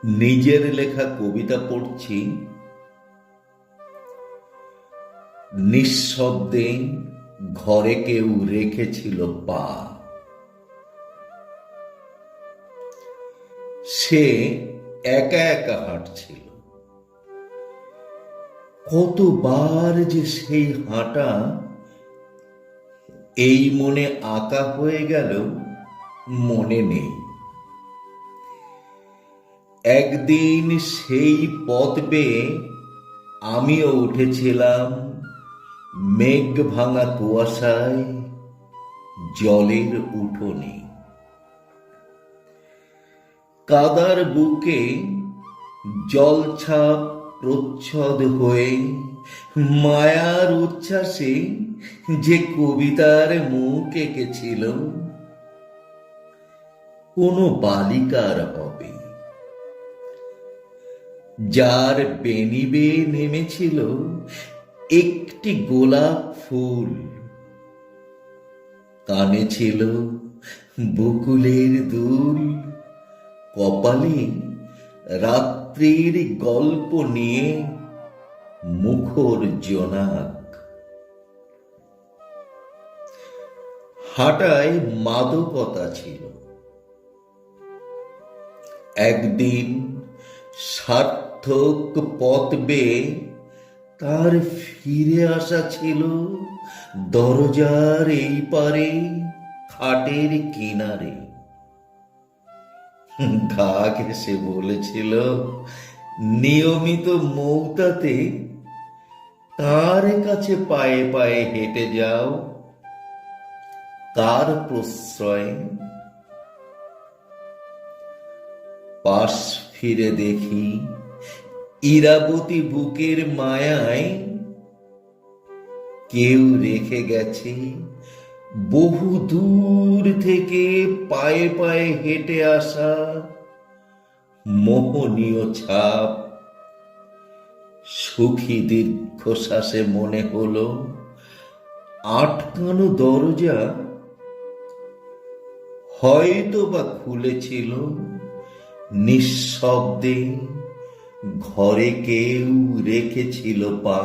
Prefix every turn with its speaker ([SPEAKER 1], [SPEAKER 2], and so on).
[SPEAKER 1] নিজের লেখা কবিতা পড়ছি। নিঃশব্দে ঘরে কেউ রেখেছিল পা। সে একা একা হাঁটছিল। কতবার যে সেই হাঁটা এই মনে আঁকা হয়ে গেল মনে নেই। একদিন সেই পথ বেয়ে আমিও উঠেছিলাম মেঘ ভাঙা কুয়াশায় জলের উঠোনে। কাদার বুকে জলছাপ প্রচ্ছদ হয়ে মায়ার উচ্ছ্বাসে যে কবিতার মুখ এঁকেছিল কোনো বালিকার হবে, যার বেনি বেয়ে নেমেছিল একটি গোলাপ ফুল। কানে ছিল বকুলের দুল, কপালে রাত্রির গল্প নিয়ে মুখর জোনাক। হাঁটায় মাদকতা ছিল। একদিন সার্থক পথ বেয়ে তার ফিরে আসা ছিল দরজার এই পারে, খাটের কিনারে। ঘা ঘেঁষে বলেছিল নিয়মিত মৌতাতে তার কাছে পায়ে পায়ে হেঁটে যাও, তার প্রশ্রয়ে। পাশ ফিরে দেখি ইরাবতী বুকের মায়ায় কেউ রেখে গেছে বহু দূর থেকে পায়ে পায়ে হেঁটে আসা মোহনীয় ছাপ। সুখী দীর্ঘশ্বাসে মনে হলো আটকানো দরজা হয়তো বা খুলেছিল নিঃশব্দে, ঘরে কেউ রেখেছিল পা।